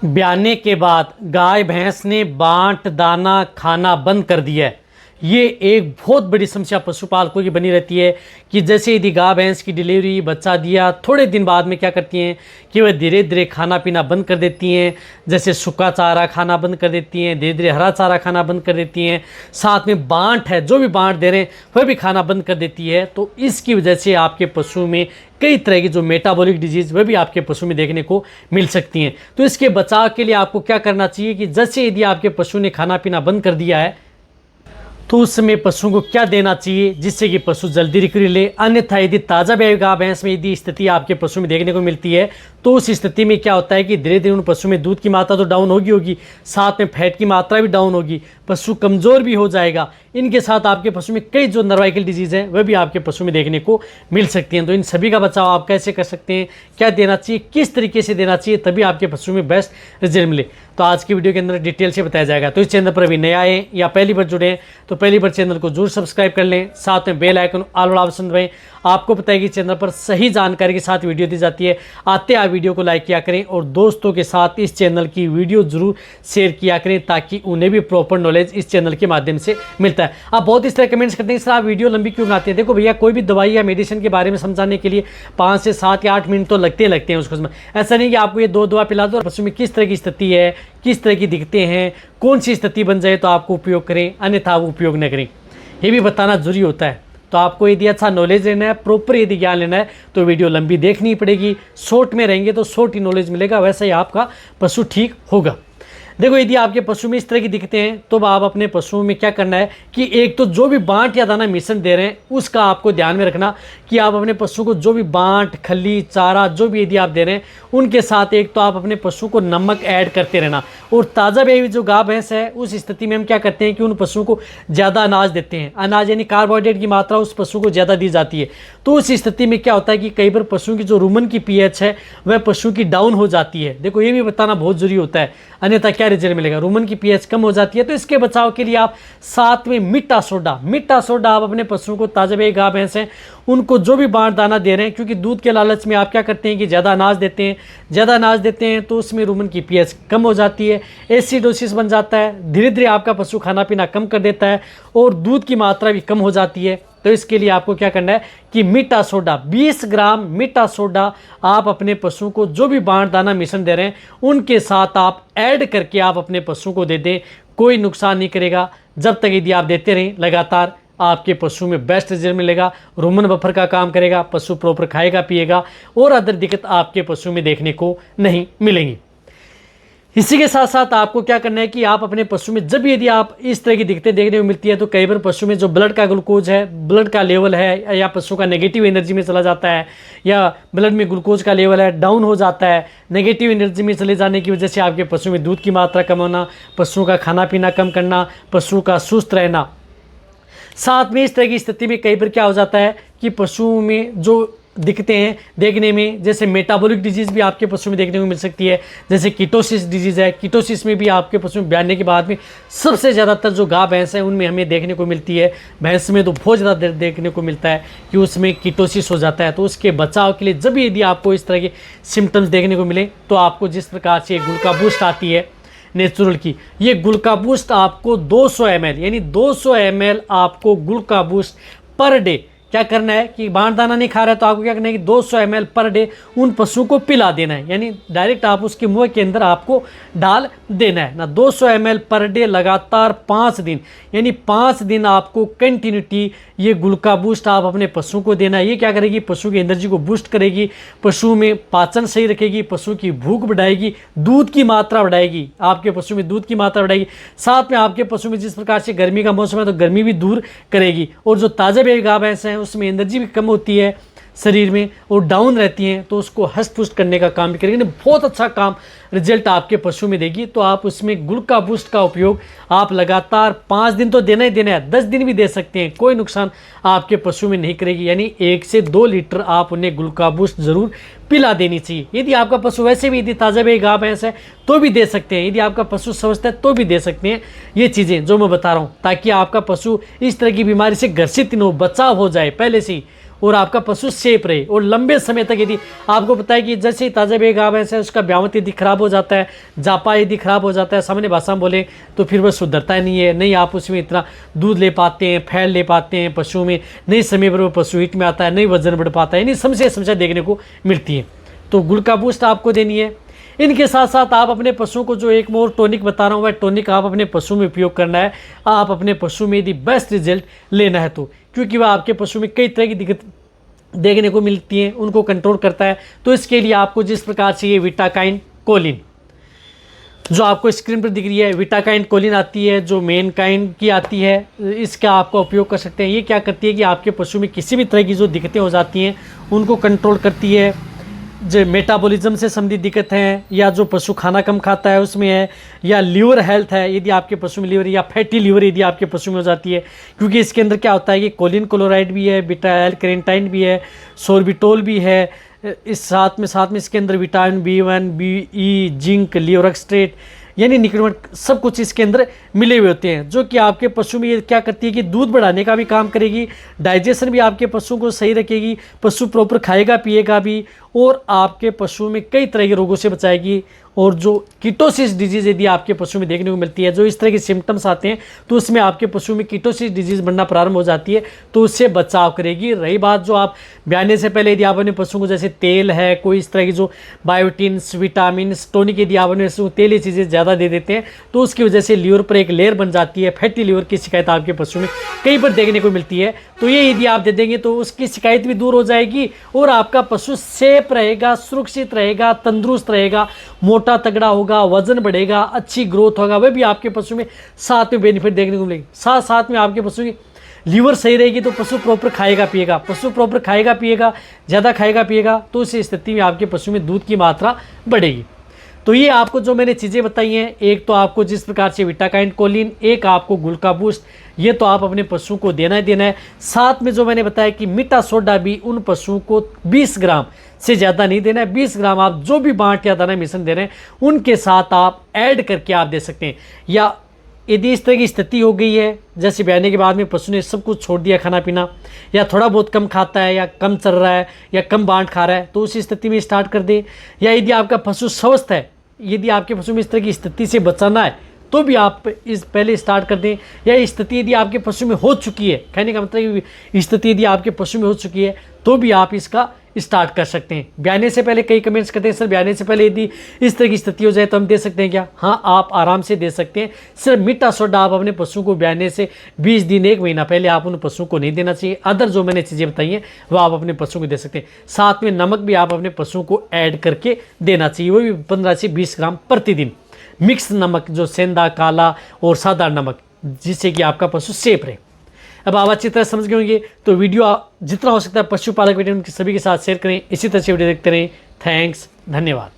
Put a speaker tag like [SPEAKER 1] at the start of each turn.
[SPEAKER 1] ब्याने के बाद गाय भैंस ने बांट दाना खाना बंद कर दिया है। ये एक बहुत बड़ी समस्या पशुपालकों की बनी रहती है कि जैसे यदि गाय भैंस की डिलीवरी बच्चा दिया थोड़े दिन बाद में क्या करती हैं कि वह धीरे धीरे खाना पीना बंद कर देती हैं। जैसे सूखा चारा खाना बंद कर देती हैं, धीरे धीरे हरा चारा खाना बंद कर देती हैं, साथ में बांट है जो भी बांट दे रहे हैं वह भी खाना बंद कर देती है। तो इसकी वजह से आपके पशु में कई तरह की जो मेटाबॉलिक डिजीज़ वह भी आपके पशु में देखने को मिल सकती हैं। तो इसके बचाव के लिए आपको क्या करना चाहिए कि जैसे यदि आपके पशु ने खाना पीना बंद कर दिया है तो उस समय पशु को क्या देना चाहिए जिससे कि पशु जल्दी रिकवरी ले। अन्यथा यदि ताज़ा ब्याई गाय भैंस में यदि स्थिति आपके पशु में देखने को मिलती है तो उस स्थिति में क्या होता है कि धीरे धीरे उन पशु में दूध की मात्रा तो डाउन होगी, साथ में फैट की मात्रा भी डाउन होगी, पशु कमज़ोर भी हो जाएगा। इनके साथ आपके पशु में कई जो नर्वाइकल डिजीज़ हैं वह भी आपके पशु में देखने को मिल सकती हैं। तो इन सभी का बचाव आप कैसे कर सकते हैं, क्या देना चाहिए, किस तरीके से देना चाहिए, तभी आपके पशु में बेस्ट रिजल्ट मिले, तो आज की वीडियो के अंदर डिटेल से बताया जाएगा। तो इस चैनल पर अभी नए आए या पहली बार जुड़े हैं तो पहली बार चैनल को जरूर सब्सक्राइब कर लें, साथ में बेल आइकन ऑल वाला ऑप्शन दबाएं। आपको पता है कि चैनल पर सही जानकारी के साथ वीडियो दी जाती है। आते आप वीडियो को लाइक किया करें और दोस्तों के साथ इस चैनल की वीडियो जरूर शेयर किया करें ताकि उन्हें भी प्रॉपर नॉलेज इस चैनल के माध्यम से मिलता है। आप बहुत इस तरह कमेंट्स करते हैं सर आप वीडियो लंबी क्यों बनाते हैं। देखो भैया, कोई भी दवाई या मेडिसिन के बारे में समझाने के लिए 5 से 7 या 8 मिनट तो लगते हैं उसको समझ। ऐसा नहीं कि आपको ये 2 दवा पिला दो और पशु में किस तरह की स्थिति है, किस तरह की दिक्कतें हैं, कौन सी स्थिति बन जाए तो आपको उपयोग करें, अन्यथा वो उपयोग न करें, ये भी बताना जरूरी होता है। तो आपको यदि अच्छा नॉलेज लेना है, प्रॉपर यदि ज्ञान लेना है तो वीडियो लंबी देखनी पड़ेगी। शॉर्ट में रहेंगे तो शॉर्ट ही नॉलेज मिलेगा, वैसे ही आपका पशु ठीक होगा। देखो, यदि आपके पशु में इस तरह की दिक्कतें हैं तो आप अपने पशुओं में क्या करना है कि एक तो जो भी बांट या दाना मिश्रण दे रहे हैं उसका आपको ध्यान में रखना कि आप अपने पशु को जो भी बांट, खली, चारा जो भी यदि आप दे रहे हैं उनके साथ एक तो आप अपने पशु को नमक ऐड करते रहना। और ताज़ा ब्याई हुई जो गाय भैंस है उस स्थिति में हम क्या करते हैं कि उन पशुओं को ज़्यादा अनाज देते हैं। अनाज यानी कार्बोहाइड्रेट की मात्रा उस पशु को ज़्यादा दी जाती है। तो उस स्थिति में क्या होता है कि कई बार पशुओं की जो रूमन की पीएच है वह पशु की डाउन हो जाती है। देखो, ये भी बताना बहुत जरूरी होता है, अन्यथा क्या रिजल्ट मिलेगा। रूमन की पीएच कम हो जाती है तो इसके बचाव के लिए आप साथ में मीठा सोडा आप अपने पशुओं को, ताज़ा ब्याई गाय भैंस हैं उनको जो भी बांट दाना दे रहे हैं, क्योंकि दूध के लालच में आप क्या करते हैं कि ज़्यादा अनाज देते हैं तो उसमें रूमन की पीएच कम हो जाती है, एसिडोसिस बन जाता है, धीरे धीरे आपका पशु खाना पीना कम कर देता है और दूध की मात्रा भी कम हो जाती है। तो इसके लिए आपको क्या करना है कि मीठा सोडा 20 ग्राम मीठा सोडा आप अपने पशु को जो भी बांट दाना मिश्रण दे रहे हैं उनके साथ आप ऐड करके आप अपने पशु को दे दें। कोई नुकसान नहीं करेगा जब तक यदि आप देते रहें लगातार, आपके पशु में बेस्ट रिजल्ट मिलेगा। रूमन बफर का काम करेगा, पशु प्रॉपर खाएगा पिएगा और अदर दिक्कत आपके पशु में देखने को नहीं मिलेंगी। इसी के साथ साथ आपको क्या करना है कि आप अपने पशु में जब यदि आप इस तरह की दिक्कतें देखने को मिलती है तो कई बार पशु में जो ब्लड का ग्लूकोज है, ब्लड का लेवल है, या पशु का नेगेटिव एनर्जी में चला जाता है या ब्लड में ग्लूकोज का लेवल है डाउन हो जाता है। नेगेटिव एनर्जी में चले जाने की वजह से आपके पशु में दूध की मात्रा कम होना, पशु का खाना पीना कम करना, पशु का सुस्त रहना। साथ में इस तरह की स्थिति में कई बार क्या हो जाता है कि पशुओं में जो दिक्कतें हैं देखने में, जैसे मेटाबॉलिक डिजीज़ भी आपके पशु में देखने को मिल सकती है, जैसे कीटोसिस डिजीज़ है। कीटोसिस में भी आपके पशु में ब्याने के बाद में सबसे ज़्यादातर जो गाय भैंस है उनमें हमें देखने को मिलती है। भैंस में तो बहुत ज़्यादा देखने को मिलता है कि उसमें कीटोसिस हो जाता है। तो उसके बचाव के लिए जब यदि आपको इस तरह के सिम्टम्स देखने को मिले तो आपको जिस प्रकार से ग्लूका बूस्ट आती है नेचुरल की, ये ग्लूका बूस्ट आपको 200 ml यानी 200 ml आपको ग्लूका बूस्ट पर डे क्या करना है कि बांट दाना नहीं खा रहा है तो आपको क्या करना है कि 200 ml पर डे उन पशु को पिला देना है, यानी डायरेक्ट आप उसके मुंह के अंदर आपको डाल देना है ना। 200 ml पर डे लगातार 5 दिन, यानी 5 दिन आपको कंटिन्यूटी ये ग्लूका बूस्ट आप अपने पशु को देना है। ये क्या करेगी, पशु की एनर्जी को बूस्ट करेगी, पशु में पाचन सही रखेगी, पशु की भूख बढ़ाएगी, दूध की मात्रा बढ़ाएगी, आपके पशु में दूध की मात्रा बढ़ाएगी। साथ में आपके पशु में जिस प्रकार से गर्मी का मौसम है तो गर्मी भी दूर करेगी। और जो ताज़ा ब्याई गाय भैंस हैं उसमें एनर्जी भी कम होती है शरीर में और डाउन रहती हैं तो उसको हस्त पुष्ट करने का काम भी करेगी, बहुत अच्छा काम रिजल्ट आपके पशु में देगी। तो आप उसमें ग्लूका बूस्ट का उपयोग आप लगातार 5 दिन तो देना ही देना है, 10 दिन भी दे सकते हैं, कोई नुकसान आपके पशु में नहीं करेगी। यानी 1 से 2 लीटर आप उन्हें ग्लूका बूस्ट जरूर पिला देनी चाहिए। यदि आपका पशु वैसे भी यदि ताज़ा ब्याई गाय भैंस है तो भी दे सकते हैं, यदि आपका पशु स्वस्थ है तो भी दे सकते हैं। ये चीज़ें जो मैं बता रहा हूँ ताकि आपका पशु इस तरह की बीमारी से ग्रसित न हो, बचाव हो जाए पहले से ही। और आपका पशु सेफ रहे और लंबे समय तक। यदि आपको पता है कि जैसे ही ताज़ा बे गाय भैंस है उसका ब्यावत यदि खराब हो जाता है, जापा यदि खराब हो जाता है, सामान्य भाषा में बोले तो फिर वह सुधरता ही नहीं है, नहीं आप उसमें इतना दूध ले पाते हैं, फैल ले पाते हैं पशु में, नहीं समय पर वो पशु हिट में आता है, नहीं वजन बढ़ पाता है, यानी समस्या देखने को मिलती है। तो ग्लूका बूस्ट आपको देनी है। इनके साथ साथ आप अपने पशुओं को जो एक मोर टॉनिक बता रहा हूँ वह टॉनिक आप अपने पशु में उपयोग करना है। आप अपने पशु में यदि बेस्ट रिजल्ट लेना है तो, क्योंकि वह आपके पशु में कई तरह की दिक्कत देखने को मिलती हैं, उनको कंट्रोल करता है। तो इसके लिए आपको जिस प्रकार से ये विटाकाइन कोलिन जो आपको स्क्रीन पर दिख रही है, विटाकाइन कोलिन आती है जो मेन काइन की आती है, इसका आपका उपयोग कर सकते हैं। ये क्या करती है कि आपके पशु में किसी भी तरह की जो दिक्कतें हो जाती हैं उनको कंट्रोल करती है। जो मेटाबॉलिज्म से संबंधित दिक्कत है, या जो पशु खाना कम खाता है उसमें है, या लीवर हेल्थ है यदि आपके पशु में लीवर, या फैटी लीवर यदि आपके पशु में हो जाती है, क्योंकि इसके अंदर क्या होता है कि कोलिन क्लोराइड भी है, बीटा एल कैरोटीन भी है, सोर्बिटोल भी है, इस साथ में इसके अंदर विटामिन B1, BE, जिंक, लिवरक्सट्रेट यानी निकलवन सब कुछ इसके अंदर मिले हुए होते हैं, जो कि आपके पशु में ये क्या करती है कि दूध बढ़ाने का भी काम करेगी, डाइजेशन भी आपके पशु को सही रखेगी, पशु प्रॉपर खाएगा पिएगा भी, और आपके पशु में कई तरह के रोगों से बचाएगी। और जो कीटोसिस डिजीज़ यदि आपके पशु में देखने को मिलती है, जो इस तरह के सिम्टम्स आते हैं, तो उसमें आपके पशु में कीटोसिस डिजीज़ बनना प्रारंभ हो जाती है, तो उससे बचाव करेगी। रही बात जो आप ब्याने से पहले यदि आप अपने पशु को जैसे तेल है, कोई इस तरह की जो बायोटिन्स, विटामिन, टॉनिक यदि आप अपने तेली चीज़ें ज़्यादा दे देते हैं तो उसकी वजह से लीवर पर एक लेयर बन जाती है, फैटी लीवर की शिकायत आपके पशु में कई बार देखने को मिलती है। तो ये यदि आप दे देंगे तो उसकी शिकायत भी दूर हो जाएगी और आपका पशु सेफ रहेगा, सुरक्षित रहेगा, तंदुरुस्त रहेगा, मोटा तगड़ा होगा, वजन बढ़ेगा, अच्छी ग्रोथ होगा, वह भी आपके पशु में साथ में बेनिफिट देखने को मिलेगी। साथ साथ में आपके पशु की लीवर सही रहेगी तो पशु प्रॉपर खाएगा पिएगा, पशु प्रॉपर खाएगा पिएगा, ज़्यादा खाएगा पिएगा, तो उस स्थिति में आपके पशु में दूध की मात्रा बढ़ेगी। तो ये आपको जो मैंने चीज़ें बताई हैं, एक तो आपको जिस प्रकार से विटाकाइन कोलिन, एक आपको ग्लूका बूस्ट, ये तो आप अपने पशु को देना ही देना है। साथ में जो मैंने बताया कि मीठा सोडा भी उन पशुओं को 20 ग्राम से ज़्यादा नहीं देना है। 20 ग्राम आप जो भी बांट या दाना मिश्रण दे रहे हैं उनके साथ आप ऐड करके आप दे सकते हैं। या यदि इस तरह की स्थिति हो गई है, जैसे ब्याने के बाद में पशु ने सब कुछ छोड़ दिया खाना पीना, या थोड़ा बहुत कम खाता है, या कम चल रहा है, या कम बांट खा रहा है, तो उस स्थिति में स्टार्ट कर दें। या यदि आपका पशु स्वस्थ है, यदि आपके पशु में इस तरह की स्थिति से बचाना है तो भी आप इस पहले स्टार्ट कर दें। या स्थिति यदि आपके पशु में हो चुकी है, कहने का मतलब स्थिति यदि आपके पशु में हो चुकी है तो भी आप इसका स्टार्ट कर सकते हैं। ब्याने से पहले कई कमेंट्स करते हैं सर ब्याने से पहले यदि इस तरह की स्थिति हो जाए तो हम दे सकते हैं क्या? हाँ, आप आराम से दे सकते हैं। सिर्फ मीठा सोडा आप अपने पशु को ब्याने से 20 दिन 1 महीना पहले आप उन पशु को नहीं देना चाहिए। अदर जो मैंने चीज़ें बताई हैं वो आप अपने पशु को दे सकते हैं। साथ में नमक भी आप अपने पशु को ऐड करके देना चाहिए, वो भी 15 से 20 ग्राम प्रतिदिन। मिक्स नमक जो सेंधा, काला और सादा नमक, जिससे कि आपका पशु सेफ रहे। अब आप अच्छी तरह समझ गए होंगे, तो वीडियो जितना हो सकता है पशुपालक वीडियो उनके सभी के साथ शेयर करें। इसी तरह से वीडियो देखते रहें। थैंक्स, धन्यवाद।